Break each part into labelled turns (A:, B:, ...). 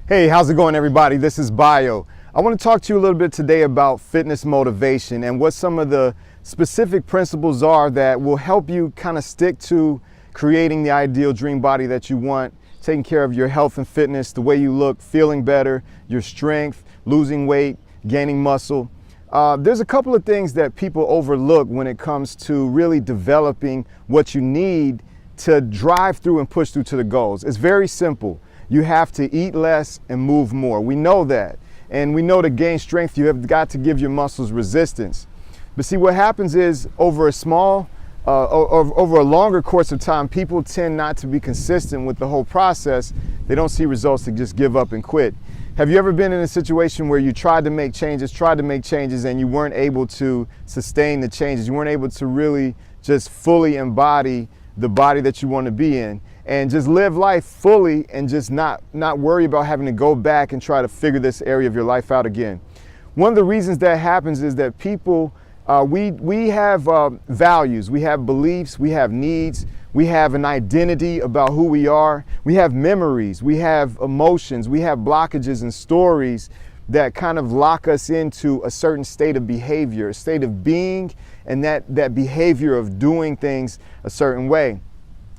A: Hey, how's it going, everybody? This is Bio. I want to talk to you a little bit today about fitness motivation and what some of the specific principles are that will help you kind of stick to creating the ideal dream body that you want, taking care of your health and fitness, the way you look, feeling better, your strength, losing weight, gaining muscle. There's a couple of things that people overlook when it comes to really developing what you need to drive through and push through to the goals. It's very simple. You have to eat less and move more. We know that. And we know to gain strength, you have got to give your muscles resistance. But see, what happens is over a longer course of time, people tend not to be consistent with the whole process. They don't see results, they just give up and quit. Have you ever been in a situation where you tried to make changes, and you weren't able to sustain the changes? You weren't able to really just fully embody the body that you want to be in and just live life fully and just not worry about having to go back and try to figure this area of your life out again. One of the reasons that happens is that people, we have values, we have beliefs, we have needs, we have an identity about who we are, we have memories, we have emotions, we have blockages and stories that kind of lock us into a certain state of behavior, a state of being, and that behavior of doing things a certain way.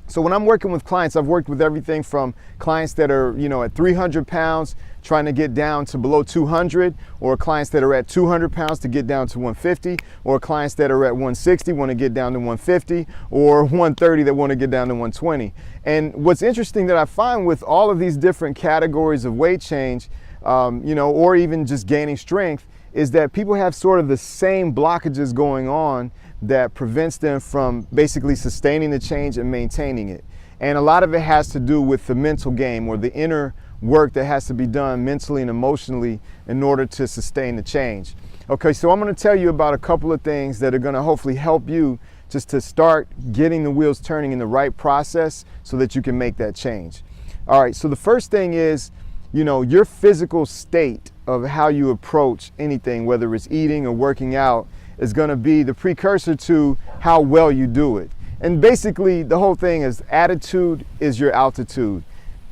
A: So when I'm working with clients, I've worked with everything from clients that are, at 300 pounds trying to get down to below 200, or clients that are at 200 pounds to get down to 150, or clients that are at 160 want to get down to 150, or 130 that want to get down to 120. And what's interesting that I find with all of these different categories of weight change, or even just gaining strength, is that people have sort of the same blockages going on that prevents them from basically sustaining the change and maintaining it. And a lot of it has to do with the mental game, or the inner work that has to be done mentally and emotionally in order to sustain the change. Okay, so I'm going to tell you about a couple of things that are going to hopefully help you just to start getting the wheels turning in the right process so that you can make that change. All right, so the first thing is, your physical state of how you approach anything, whether it's eating or working out, is going to be the precursor to how well you do it. And basically the whole thing is attitude is your altitude.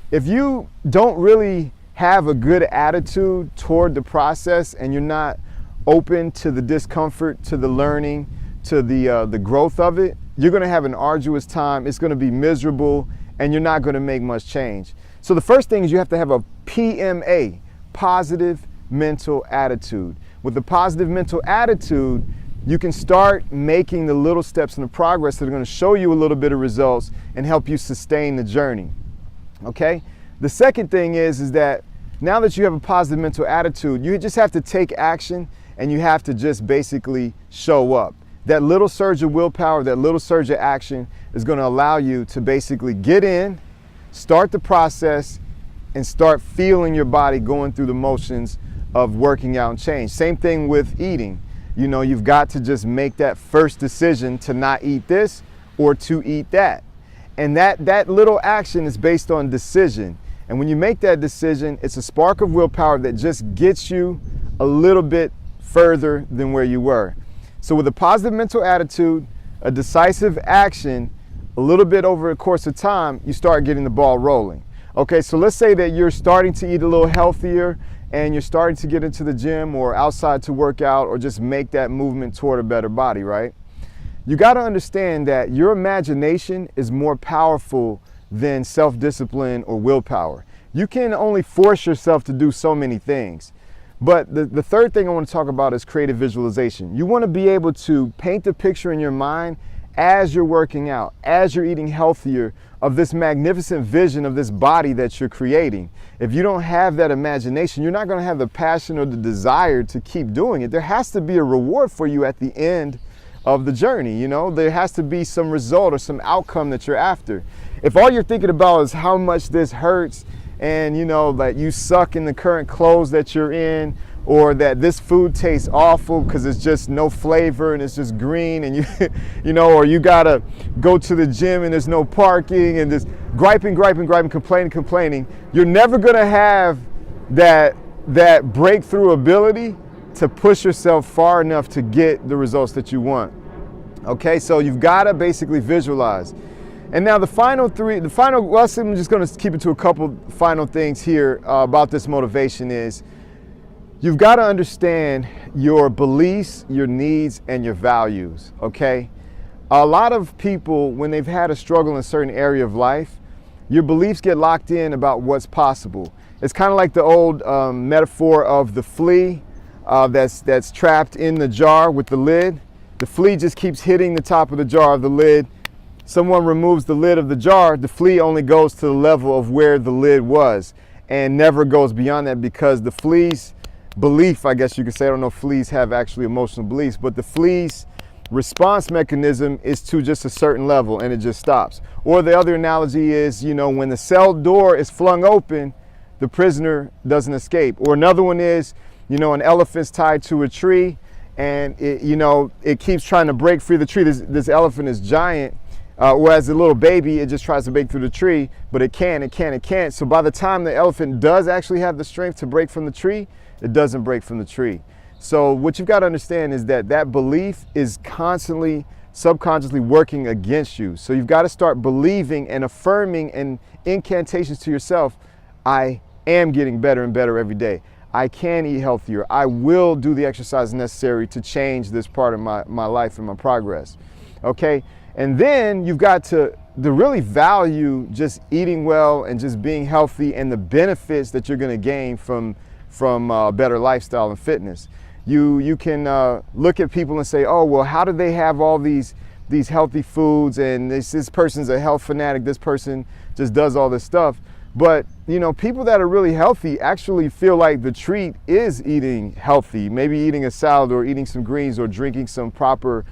A: If you don't really have a good attitude toward the process and you're not open to the discomfort, to the learning, to the growth of it, you're going to have an arduous time. It's going to be miserable and you're not going to make much change. So the first thing is you have to have a PMA, positive mental attitude. With the positive mental attitude, you can start making the little steps in the progress that are going to show you a little bit of results and help you sustain the journey. Okay? The second thing is that now that you have a positive mental attitude, you just have to take action and you have to just basically show up. That little surge of willpower, that little surge of action is going to allow you to basically get in, start the process, and start feeling your body going through the motions of working out and change. Same thing with eating. You've got to just make that first decision to not eat this or to eat that. And that little action is based on decision. And when you make that decision, it's a spark of willpower that just gets you a little bit further than where you were. So with a positive mental attitude, a decisive action, a little bit over a course of time, you start getting the ball rolling. Okay, so let's say that you're starting to eat a little healthier and you're starting to get into the gym or outside to work out or just make that movement toward a better body, right? You got to understand that your imagination is more powerful than self-discipline or willpower. You can only force yourself to do so many things. But the third thing I want to talk about is creative visualization. You want to be able to paint the picture in your mind as you're working out, as you're eating healthier, of this magnificent vision of this body that you're creating. If you don't have that imagination, you're not going to have the passion or the desire to keep doing it. There has to be a reward for you at the end of the journey. There has to be some result or some outcome that you're after. If all you're thinking about is how much this hurts and that you suck in the current clothes that you're in, or that this food tastes awful because it's just no flavor and it's just green, and or you gotta go to the gym and there's no parking, and just griping, complaining, you're never gonna have that breakthrough ability to push yourself far enough to get the results that you want. Okay, so you've gotta basically visualize. And now well, I'm just going to keep it to a couple final things here about this motivation is you've got to understand your beliefs, your needs, and your values, okay? A lot of people, when they've had a struggle in a certain area of life, your beliefs get locked in about what's possible. It's kind of like the old metaphor of the flea that's trapped in the jar with the lid. The flea just keeps hitting the top of the jar of the lid. Someone removes the lid of the jar, the flea only goes to the level of where the lid was and never goes beyond that, because the flea's belief, I guess you could say, I don't know if fleas have actually emotional beliefs, but the flea's response mechanism is to just a certain level and it just stops. Or the other analogy is, when the cell door is flung open, the prisoner doesn't escape. Or another one is, an elephant's tied to a tree and it keeps trying to break free of the tree. This elephant is giant. Whereas a little baby, it just tries to break through the tree, but it can't. So by the time the elephant does actually have the strength to break from the tree, it doesn't break from the tree. So what you've got to understand is that belief is constantly, subconsciously working against you. So you've got to start believing and affirming and incantations to yourself. I am getting better and better every day. I can eat healthier. I will do the exercise necessary to change this part of my life and my progress. Okay? And then you've got to really value just eating well and just being healthy and the benefits that you're going to gain from a better lifestyle and fitness. You can look at people and say, oh, well, how do they have all these healthy foods, and this person's a health fanatic, this person just does all this stuff. But people that are really healthy actually feel like the treat is eating healthy, maybe eating a salad or eating some greens or drinking some proper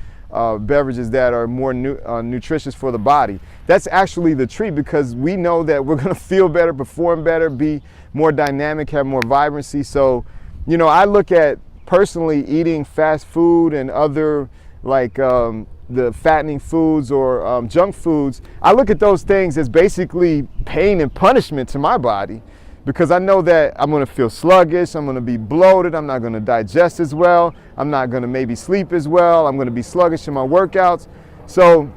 A: beverages that are more nutritious for the body. That's actually the treat, because we know that we're going to feel better, perform better, be more dynamic, have more vibrancy. So, I look at personally eating fast food and other like the fattening foods or junk foods. I look at those things as basically pain and punishment to my body, because I know that I'm going to feel sluggish, I'm going to be bloated, I'm not going to digest as well, I'm not going to maybe sleep as well, I'm going to be sluggish in my workouts. So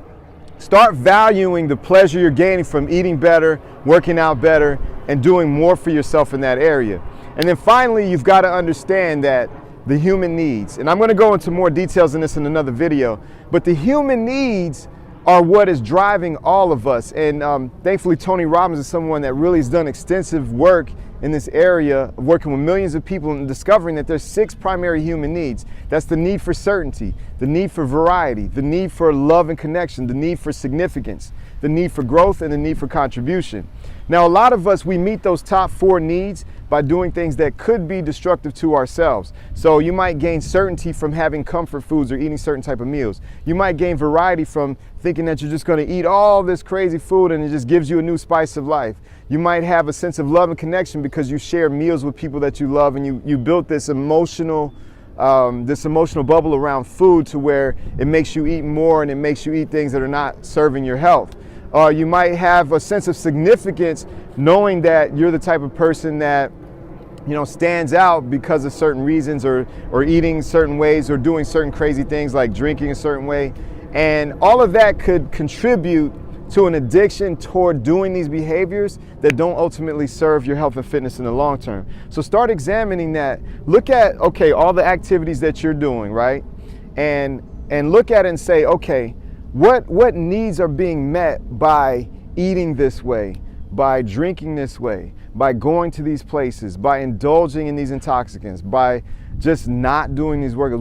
A: start valuing the pleasure you're gaining from eating better, working out better, and doing more for yourself in that area. And then finally, you've got to understand that the human needs, and I'm going to go into more details in this in another video, but the human needs are what is driving all of us. And thankfully, Tony Robbins is someone that really has done extensive work in this area of working with millions of people and discovering that there's 6 primary human needs. That's the need for certainty, the need for variety, the need for love and connection, the need for significance, the need for growth, and the need for contribution. Now, a lot of us, we meet those top 4 needs by doing things that could be destructive to ourselves. So you might gain certainty from having comfort foods or eating certain type of meals. You might gain variety from thinking that you're just going to eat all this crazy food and it just gives you a new spice of life. You might have a sense of love and connection because you share meals with people that you love, and you built this emotional bubble around food to where it makes you eat more and it makes you eat things that are not serving your health. You might have a sense of significance knowing that you're the type of person that stands out because of certain reasons, or eating certain ways, or doing certain crazy things like drinking a certain way. And all of that could contribute to an addiction toward doing these behaviors that don't ultimately serve your health and fitness in the long term. So start examining that. Look at, okay, all the activities that you're doing, right? And look at it and say, okay, what needs are being met by eating this way, by drinking this way, by going to these places, by indulging in these intoxicants, by just not doing these workouts?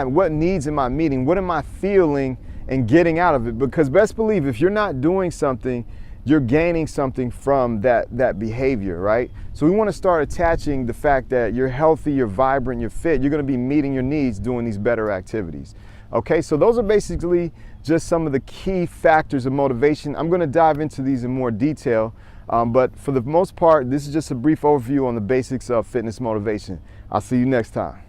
A: What needs am I meeting? What am I feeling and getting out of it? Because best believe, if you're not doing something, you're gaining something from that behavior, right? So we want to start attaching the fact that you're healthy, you're vibrant, you're fit, you're going to be meeting your needs doing these better activities. Okay, so those are basically just some of the key factors of motivation. I'm going to dive into these in more detail, but for the most part, this is just a brief overview on the basics of fitness motivation. I'll see you next time.